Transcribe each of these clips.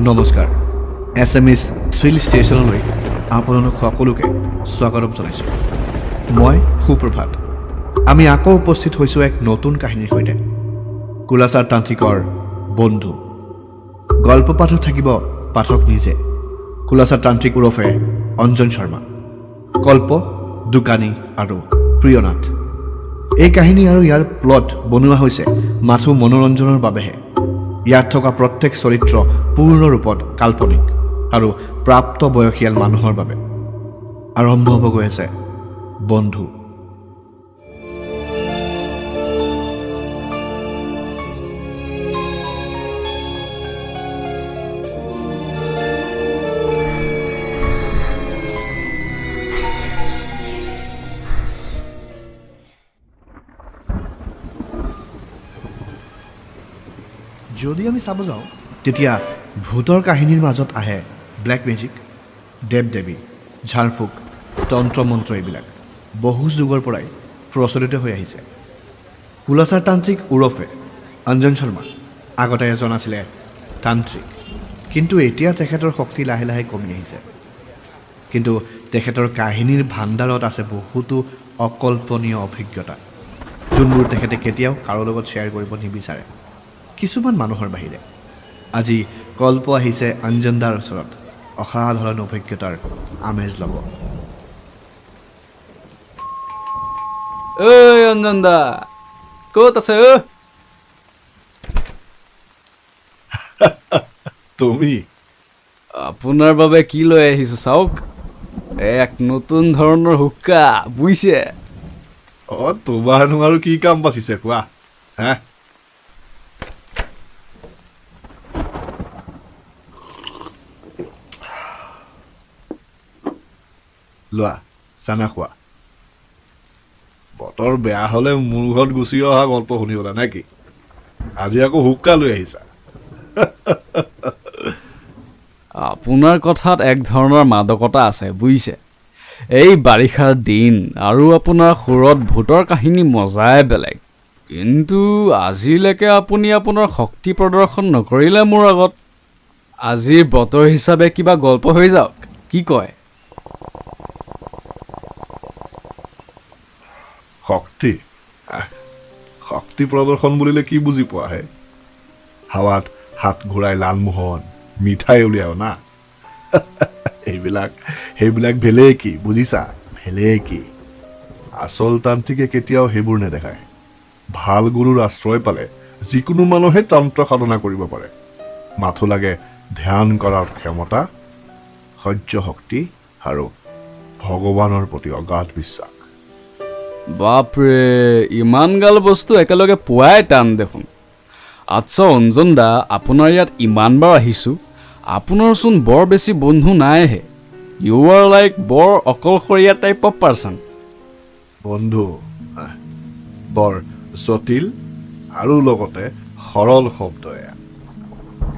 নমস্কাৰ Assamese Thrill Station লৈ আপোনালোক সকলোকে স্বাগতম জনাইছোঁ মই সুপ্ৰভাত আমি আকৌ উপস্থিত হৈছোঁ এক নতুন কাহিনীৰ সৈতে কুলাচাৰ তান্ত্ৰিকৰ বন্ধু গল্প পাঠত থাকিব পাঠক নিজে কুলাচাৰ তান্ত্ৰিক উৰফে অঞ্জন শৰ্মা কল্প দোকানী আৰু প্ৰিয়নাথ এই কাহিনী আৰু ইয়াৰ প্লট বনোৱা হৈছে মাথো মনোৰঞ্জনৰ বাবেহে ইয়াত থকা প্ৰত্যেক চৰিত্ৰ পূৰ্ণ ৰূপত কাল্পনিক আৰু প্ৰাপ্ত বয়সীয়াল মানুহৰ বাবে আৰম্ভ হ'ব গৈ আছে বন্ধু যদি আমি চাব যাওঁ তেতিয়া ভূতৰ কাহিনীৰ মাজত আহে ব্লেক মেজিক দেৱ দেৱী ঝাৰফুক তন্ত্ৰ মন্ত্ৰ এইবিলাক বহু যুগৰ পৰাই প্ৰচলিত হৈ আহিছে কুলাচাৰ তান্ত্ৰিক উৰফে অঞ্জন শৰ্মা আগতে এজন আছিলে তান্ত্ৰিক কিন্তু এতিয়া তেখেতৰ শক্তি লাহে লাহে কমি আহিছে কিন্তু তেখেতৰ কাহিনীৰ ভাণ্ডাৰত আছে বহুতো অকল্পনীয় অভিজ্ঞতা যোনবোৰ তেখেতে কেতিয়াও কাৰো লগত শ্বেয়াৰ কৰিব নিবিচাৰে কিছুমান মানুহৰ বাহিৰে আজি কল্প আহিছে অঞ্জনদাৰ ওচৰত অসাধাৰণ অভিজ্ঞতাৰ আমেজ ল'ব ঐ অঞ্জনদা ক'ত আছে তুমি আপোনাৰ বাবে কি লৈ আহিছোঁ চাওক এক নতুন ধৰণৰ হুক্কা বুজিছে তোমাৰনো আৰু কি কাম বাচিছে কোৱা হে লোৱা চানা খোৱা বতৰ বেয়া হ'লে মোৰ ঘৰত গুচি অহা গল্প শুনিবলা নে কি আজি আকৌ হুক্কা লৈ আহিছা আপোনাৰ কথাত এক ধৰণৰ মাদকতা আছে বুজিছে এই বাৰিষাৰ দিন আৰু আপোনাৰ সুৰত ভূতৰ কাহিনী মজাই বেলেগ কিন্তু আজিলৈকে আপুনি আপোনাৰ শক্তি প্ৰদৰ্শন নকৰিলে মোৰ আগত আজিৰ বতৰ হিচাপে কিবা গল্প হৈ যাওক কি কয় শক্তি প্ৰদৰ্শন বুলিলে কি বুজি পোৱা হে হাৱাত হাত ঘূৰাই লালমোহন মিঠাই উলিয়াও না সেইবিলাক ভেলে কি বুজিছা ভেলে কি আচল তান্ত্ৰিকে কেতিয়াও সেইবোৰ নেদেখায় ভাল গুৰুৰ আশ্ৰয় পালে যিকোনো মানুহে তন্ত্ৰ সাধনা কৰিব পাৰে মাথো লাগে ধ্যান কৰাৰ ক্ষমতা সহ্য শক্তি আৰু ভগৱানৰ প্ৰতি অগাধ বিশ্বাস বাপৰে ইমান গাল বস্তু একেলগে পোৱাই টান দেখোন আচ্ছা অঞ্জন দা আপোনাৰ ইয়াত ইমানবাৰ আহিছোঁ আপোনাৰচোন বৰ বেছি বন্ধু নাইহে ইউ আৰ লাইক বৰ অকলশৰীয়া টাইপ অফ পাৰ্চন বন্ধু বৰ জটিল আৰু লগতে সৰল শব্দ এয়া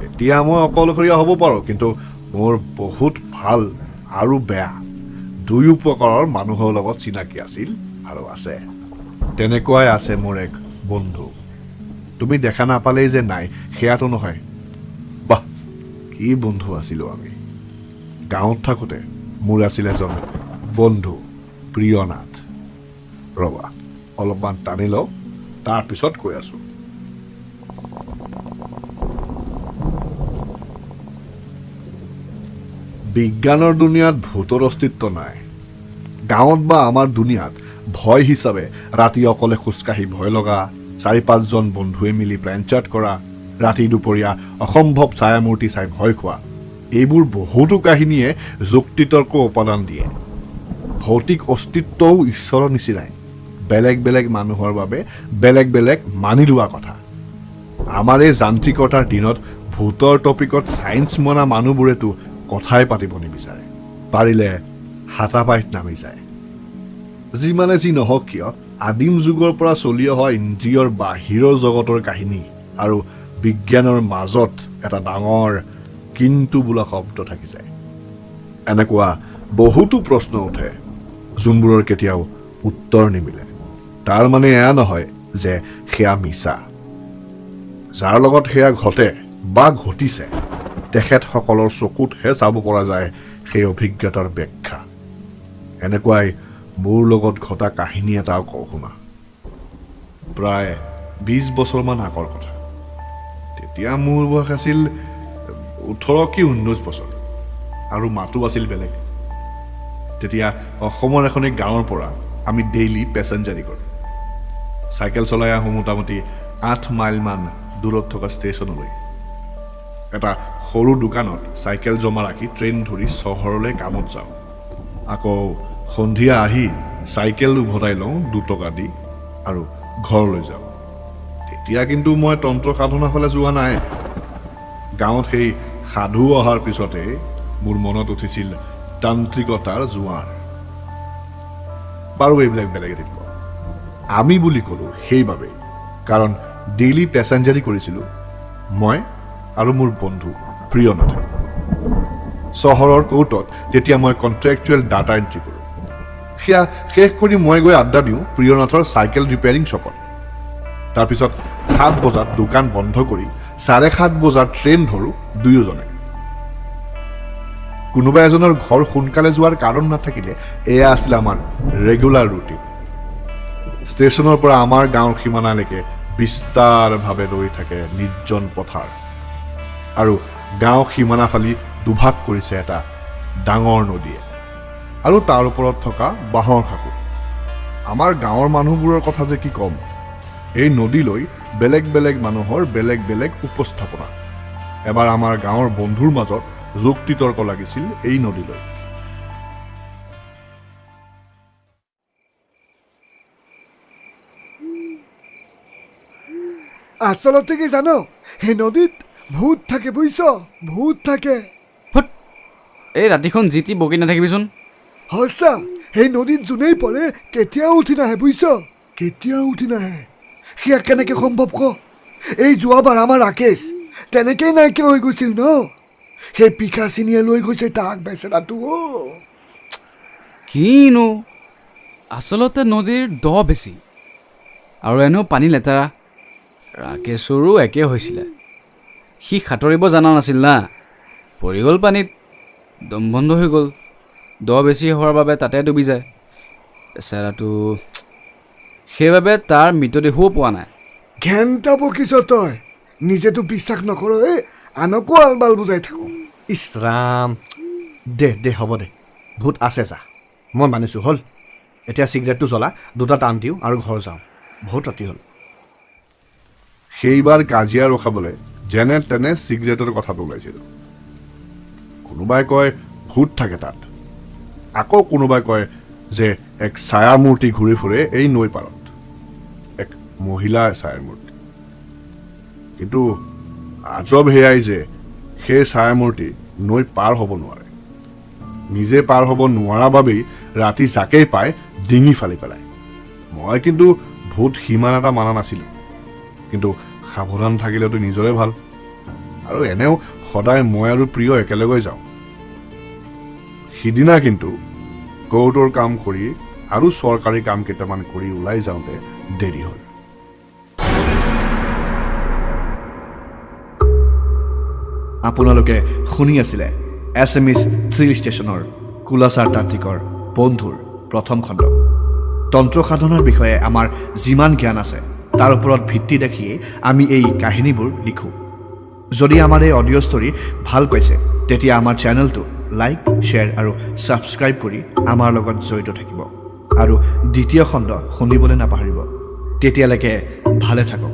এতিয়া মই অকলশৰীয়া হ'ব পাৰোঁ কিন্তু মোৰ বহুত ভাল আৰু বেয়া দুয়ো প্ৰকাৰৰ মানুহৰ লগত চিনাকি আছিল আৰু আছে তেনেকুৱাই আছে মোৰ এক বন্ধু তুমি দেখা নাপালেই যে নাই সেয়াতো নহয় বাহ কি বন্ধু আছিলোঁ আমি গাঁৱত থাকোঁতে মোৰ আছিল এজন বন্ধু প্ৰিয়নাথ ৰবা অলপমান টানি লওঁ তাৰপিছত কৈ আছোঁ বিজ্ঞানৰ দুনিয়াত ভূতৰ অস্তিত্ব নাই গাঁৱত বা আমাৰ দুনিয়াত ভয় হিচাপে ৰাতি অকলে খোজকাঢ়ি ভয় লগা 4-5জন বন্ধুৱে মিলি প্লেন চাৰ্ট কৰা ৰাতি দুপৰীয়া অসম্ভৱ ছায়ামূৰ্তি চাই ভয় খোৱা এইবোৰ বহুতো কাহিনীয়ে যুক্তিতৰ্ক উপাদান দিয়ে ভৌতিক অস্তিত্বও ঈশ্বৰৰ নিচিনাই বেলেগ বেলেগ মানুহৰ বাবে বেলেগ বেলেগ মানি লোৱা কথা আমাৰ এই যান্ত্ৰিকতাৰ দিনত ভূতৰ টপিকত ছায়েন্স মনা মানুহবোৰেতো কথাই পাতিব নিবিচাৰে পাৰিলে হাতাপাইত নামি যায় যিমানে যি নহওক কিয় আদিম যুগৰ পৰা চলি অহা ইন্দ্ৰিয়ৰ বাহিৰৰ জগতৰ কাহিনী আৰু বিজ্ঞানৰ মাজত এটা ডাঙৰ কিন্তু বোলা শব্দ থাকি যায় এনেকুৱা বহুতো প্ৰশ্ন উঠে যোনবোৰৰ কেতিয়াও উত্তৰ নিমিলে তাৰ মানে এয়া নহয় যে সেয়া মিছা যাৰ লগত সেয়া ঘটে বা ঘটিছে তেখেতসকলৰ চকুতহে চাব পৰা যায় সেই অভিজ্ঞতাৰ ব্যাখ্যা। এনেকুৱাই মোৰ লগত ঘটা কাহিনী এটা কওঁ শুনা। প্ৰায় 20 বছৰমান আগৰ কথা। তেতিয়া মোৰ বয়স আছিল 18 কি 19 বছৰ আৰু মাতো আছিল বেলেগ। তেতিয়া অসমৰ এখন গাঁৱৰ পৰা আমি ডেইলি পেচেঞ্জাৰী কৰোঁ। চাইকেল চলাই আহোঁ মোটামুটি 8 মাইলমান দূৰত থকা ষ্টেচনলৈ। এটা সৰু দোকানত চাইকেল জমা ৰাখি ট্ৰেইন ধৰি চহৰলৈ কামত যাওঁ। আকৌ সন্ধিয়া আহি চাইকেল উভতাই লওঁ 2 টকা দি আৰু ঘৰলৈ যাওঁ। তেতিয়া কিন্তু মই তন্ত্ৰ সাধনা ফালে যোৱা নাই। গাঁৱত সেই সাধু অহাৰ পিছতে মোৰ মনত উঠিছিল তান্ত্ৰিকতাৰ জোৱাৰ। বাৰু এইবিলাক বেলেগ এদিন কওঁ। আমি বুলি ক'লোঁ সেইবাবে কাৰণ ডেইলি পেচেঞ্জাৰী কৰিছিলোঁ মই আৰু মোৰ বন্ধু প্ৰিয়নাথে। চহৰৰ কোৰ্টত তেতিয়া মই কণ্ট্ৰেকচুৱেল ডাটা এণ্ট্ৰি কৰোঁ। সেয়া শেষ কৰি মই গৈ আড্ডা দিওঁ প্ৰিয়নাথৰ চাইকেল ৰিপেয়াৰিং শ্বপত। তাৰপিছত 7 বজাত দোকান বন্ধ কৰি 7:30 বজাত ট্ৰেইন ধৰোঁ দুয়োজনে। কোনোবা এজনৰ ঘৰ সোনকালে যোৱাৰ কাৰণ নাথাকিলে এয়া আছিল আমাৰ ৰেগুলাৰ ৰুটিন। ষ্টেচনৰ পৰা আমাৰ গাঁৱৰ সীমানালৈকে বিস্তাৰভাৱে ৰৈ থাকে নিৰ্জন পথাৰ আৰু গাঁও সীমানা ফালি দুভাগ কৰিছে এটা ডাঙৰ নদীয়ে আৰু তাৰ ওপৰত থকা বাঁহৰ সাঁকো। আমাৰ গাঁৱৰ মানুহবোৰৰ কথা যে কি ক'ম। এই নদীলৈ বেলেগ বেলেগ মানুহৰ বেলেগ বেলেগ উপস্থাপনা। এবাৰ আমাৰ গাঁৱৰ বন্ধুৰ মাজত যুক্তি তৰ্ক লাগিছিল এই নদীলৈ। আচলতে কি জানো, সেই নদীত ভূত থাকে বুজিছ, ভূত থাকে। এই ৰাতিখন জিতি বকি নাথাকিবিচোন। সঁচা, সেই নদীত যোনেই পৰে কেতিয়াও উঠি নাহে বুজিছ, কেতিয়াও উঠি নাহে। সেয়া কেনেকে সম্ভৱ ক? এই যোৱাবাৰ আমাৰ ৰাকেশ তেনেকেই নাইকিয়া হৈ গৈছিল ন। সেই পিখা চিনিয়ে লৈ গৈছে তাক বেচেৰাটো। কিনো আচলতে নদীৰ দ বেছি আৰু এনেও পানী লেতেৰা। ৰাকেশৰো একে হৈছিলে। সি সাঁতুৰিব জনা নাছিল না, পৰি গ'ল পানীত, দম বন্ধ হৈ গ'ল। দ বেছি হোৱাৰ বাবে তাতে ডুবি যায় বেচেৰাটো। সেইবাবে তাৰ মৃতদেহও পোৱা নাই। ঘেণ্টা বকিছ তই, নিজেতো বিশ্বাস নকৰ, আনকো আলবাল বুজাই থাকোঁ। ইছৰাম, দে হ'ব দে, ভূত আছে যা, মই মানিছোঁ হ'ল। এতিয়া চিগাৰেটটো জ্বলা, 2টা টান দিওঁ আৰু ঘৰ যাওঁ, বহুত ৰাতি হ'ল। সেইবাৰ কাজিয়া ৰখাবলৈ যেনে তেনে চিগাৰেটৰ কথাটো ওলাইছিল। কোনোবাই কয় ভূত থাকে তাত, আকৌ কোনোবাই কয় যে এক ছায়ামূৰ্তি ঘূৰি ফুৰে এই নৈ পাৰত, এক মহিলাৰ ছায়ামূৰ্তি। কিন্তু আজব সেয়াই যে সেই ছায়ামূৰ্তি নৈ পাৰ হ'ব নোৱাৰে। নিজে পাৰ হ'ব নোৱাৰা বাবেই ৰাতি জাকেই পাই ডিঙি ফালি পেলায়। মই কিন্তু ভূত সিমান এটা মানা নাছিলোঁ, কিন্তু সাৱধান থাকিলেতো নিজৰে ভাল। আৰু এনেও সদায় মই আৰু প্ৰিয় একেলগে যাওঁ। সিদিনা কিন্তু কোৰ্টৰ কাম কৰি আৰু চৰকাৰী কাম কেইটামান কৰি ওলাই যাওঁতে দেৰি হ'ল। আপোনালোকে শুনি আছিলে এছামিজ থ্ৰিল ষ্টেচনৰ কুলাচাৰ তান্ত্ৰিকৰ বন্ধুৰ প্ৰথম খণ্ড। তন্ত্ৰ সাধনাৰ বিষয়ে আমাৰ যিমান জ্ঞান আছে তাৰ ওপৰত ভিত্তি ৰাখিয়েই আমি এই কাহিনীবোৰ লিখোঁ। যদি আমাৰ এই অডিঅ' ষ্টৰী ভাল পাইছে তেতিয়া আমাৰ চেনেলটো লাইক, শ্বেয়াৰ আৰু ছাবস্ক্ৰাইব কৰি আমাৰ লগত জড়িত থাকিব আৰু দ্বিতীয় খণ্ড শুনিবলৈ নাপাহৰিব। তেতিয়ালৈকে ভালে থাকক।